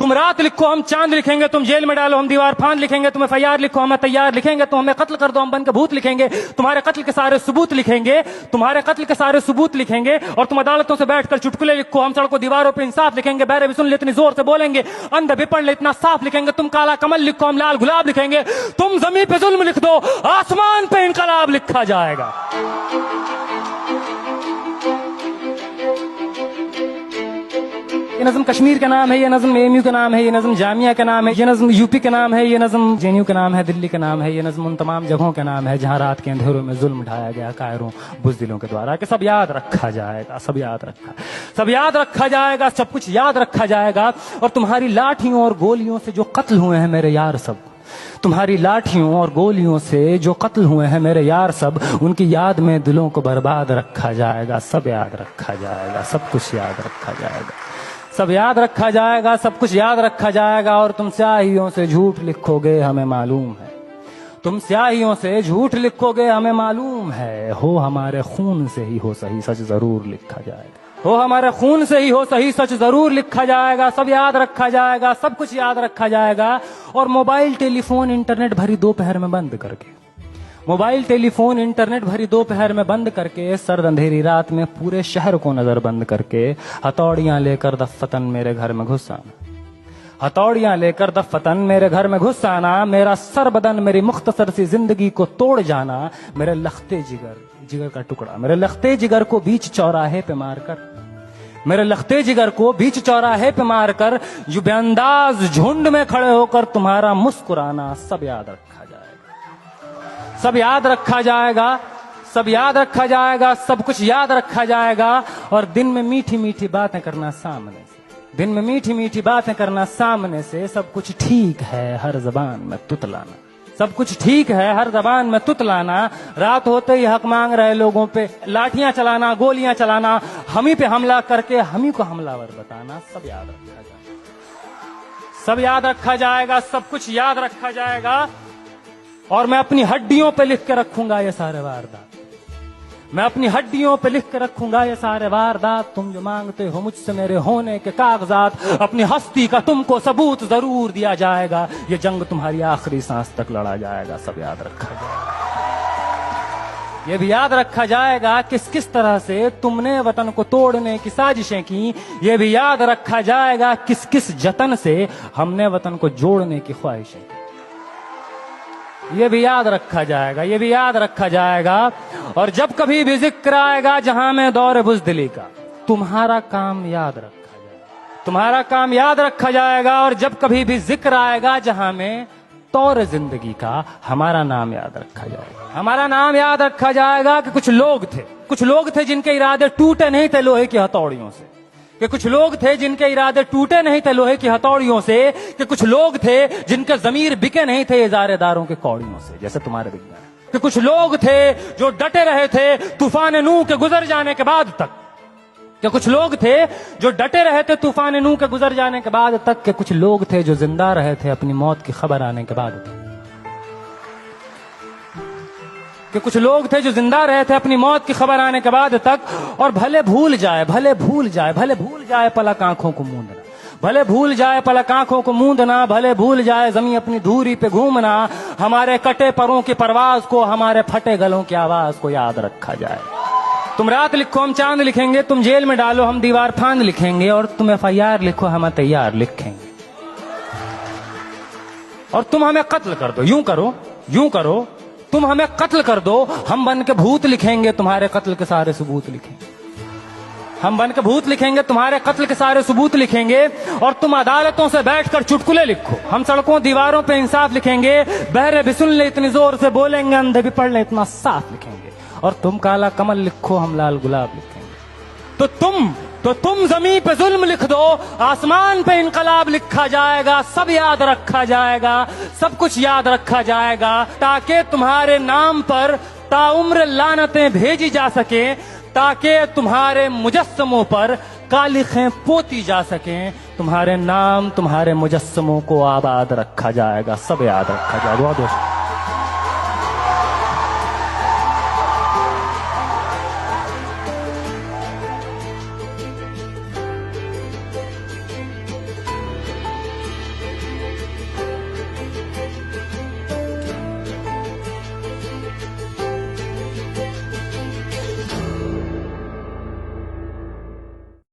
तुम रात लिखो हम चांद लिखेंगे, तुम जेल में डालो हम दीवार फांद लिखेंगे, तुम FIR लिखो हमें तैयार लिखेंगे, तुम हमें कत्ल कर दो हम बन के भूत लिखेंगे, तुम्हारे कत्ल के सारे सबूत लिखेंगे, तुम्हारे कत्ल के सारे सबूत लिखेंगे। और तुम अदालतों से बैठकर चुटकुले लिखो, हम सड़कों दीवारों पे इंसाफ लिखेंगे, बहरे भी सुन ले इतनी जोर से बोलेंगे, अंधे भी पढ़ ले इतना साफ लिखेंगे, तुम काला कमल लिखो हम लाल गुलाब लिखेंगे, तुम जमीन पे जुल्म लिख दो आसमान पे इनकलाब लिखा जाएगा। ये नज़्म कश्मीर का नाम है, ये नज़्म AMU का नाम है, ये नज़्म जामिया का नाम है, ये नज़्म UP का नाम है, ये नज़्म JNU का नाम है, दिल्ली का नाम है, ये नज़्म उन तमाम जगहों का नाम है जहां रात के अंधेरों में जुल्म ढाया गया कायरों बुज़दिलों के द्वारा। कि सब याद रखा जाएगा, सब याद रखा जाएगा, सब कुछ याद रखा जाएगा। और तुम्हारी लाठियों और गोलियों से जो कत्ल हुए हैं मेरे यार सब, तुम्हारी लाठियों और गोलियों से जो कत्ल हुए हैं मेरे यार सब, उनकी याद में दिलों को बर्बाद रखा जाएगा। सब याद रखा जाएगा, सब कुछ याद रखा जाएगा, सब याद रखा जाएगा, सब कुछ याद रखा जाएगा। और तुम स्याहियों से झूठ लिखोगे हमें मालूम है, तुम स्याहियों से झूठ लिखोगे हमें मालूम है, हो हमारे खून से ही हो सही सच जरूर लिखा जाएगा, हो हमारे खून से ही हो सही सच जरूर लिखा जाएगा। सब याद रखा जाएगा, सब कुछ याद रखा जाएगा। और मोबाइल टेलीफोन इंटरनेट भरी दोपहर में बंद करके, मोबाइल टेलीफोन इंटरनेट भरी दोपहर में बंद करके, सर्द अंधेरी रात में पूरे शहर को नजर बंद करके, हथौड़ियां लेकर दफ्फतन मेरे घर में घुस आना, हथौड़ियां लेकर दफ्फतन मेरे घर में घुस आना, मेरा सर बदन मेरी मुख्तसर सी जिंदगी को तोड़ जाना, मेरे लखते जिगर का टुकड़ा, मेरे लखते जिगर को बीच चौराहे पे मारकर, मेरे लखते जिगर को बीच चौराहे पे मारकर, जो बेअंदाज झुंड में खड़े होकर तुम्हारा मुस्कुराना, सब याद रखा जाएगा, सब याद रखा जाएगा, सब याद रखा जाएगा, सब कुछ याद रखा जाएगा। और दिन में मीठी मीठी बातें करना सामने से, दिन में मीठी मीठी बातें करना सामने से, सब कुछ ठीक है हर जबान में तुतलाना, सब कुछ ठीक है हर जबान में तुतलाना, रात होते ही हक मांग रहे लोगों पे लाठियां चलाना, गोलियां चलाना, हम ही पे हमला करके हम ही को हमलावर बताना, सब याद रखा जाएगा, सब याद रखा जाएगा, सब कुछ याद रखा जाएगा। और मैं अपनी हड्डियों पे लिख के रखूंगा ये सारे वारदात, मैं अपनी हड्डियों पे लिख के रखूंगा ये सारे वारदात। तुम जो मांगते हो मुझसे मेरे होने के कागजात, अपनी हस्ती का तुमको सबूत जरूर दिया जाएगा, ये जंग तुम्हारी आखिरी सांस तक लड़ा जाएगा। सब याद रखा जाएगा, ये भी याद रखा जाएगा किस किस तरह से तुमने वतन को तोड़ने की साजिशें की, ये भी याद रखा जाएगा किस किस जतन से हमने वतन को जोड़ने की ख्वाहिशें की, ये भी याद रखा जाएगा, ये भी याद रखा जाएगा। और जब कभी भी जिक्र आएगा जहां में दौर बुज़दिली का, तुम्हारा काम याद रखा जाएगा, तुम्हारा काम याद रखा जाएगा। और जब कभी भी जिक्र आएगा जहां में तौर जिंदगी का, हमारा नाम याद रखा जाएगा, हमारा नाम याद रखा जाएगा। कि कुछ लोग थे जिनके इरादे टूटे नहीं थे लोहे की हथौड़ियों से, कि कुछ लोग थे जिनके इरादे टूटे नहीं थे लोहे की हथौड़ियों से, कि कुछ लोग थे जिनके जमीर बिके नहीं थे इजारेदारों के कौड़ियों से, जैसे तुम्हारे दिल में। कि कुछ लोग थे जो डटे रहे थे तूफान नूह के गुजर जाने के बाद तक, कि कुछ लोग थे जो डटे रहे थे तूफान नूह के गुजर जाने के बाद तक, के कुछ लोग थे जो जिंदा रहे थे अपनी मौत की खबर आने के बाद तक, कि कुछ लोग थे जो जिंदा रहे थे अपनी मौत की खबर आने के बाद तक। और भले भूल जाए पलक आंखों को मूंदना, भले भूल जाए पलक आंखों को मूंदना, भले भूल जाए जमीन अपनी धूरी पे घूमना, हमारे कटे परों की परवाज को, हमारे फटे गलों की आवाज को याद रखा जाए। तुम रात लिखो हम चांद लिखेंगे, तुम जेल में डालो हम दीवार फांद लिखेंगे, और तुम FIR लिखो हम तैयार लिखेंगे। और तुम हमें कत्ल कर दो, यूं करो तुम हमें कत्ल कर दो, हम बन के भूत लिखेंगे, तुम्हारे कत्ल के सारे सबूत लिखेंगे, हम बन के भूत लिखेंगे, तुम्हारे कत्ल के सारे सबूत लिखेंगे। और तुम अदालतों से बैठकर चुटकुले लिखो, हम सड़कों दीवारों पे इंसाफ लिखेंगे, बहरे भी सुन ले इतनी जोर से बोलेंगे, अंधे भी पढ़ ले इतना साफ लिखेंगे। और तुम काला कमल लिखो हम लाल गुलाब लिखेंगे। तो तुम जमीन पे जुल्म लिख दो, आसमान पे इनकलाब लिखा जाएगा। सब याद रखा जाएगा, सब कुछ याद रखा जाएगा, ताकि तुम्हारे नाम पर ताउम्र लानतें भेजी जा सके, ताकि तुम्हारे मुजस्समों पर कालिखें पोती जा सकें, तुम्हारे नाम तुम्हारे मुजस्समों को आबाद रखा जाएगा। सब याद रखा जाएगा। बहुत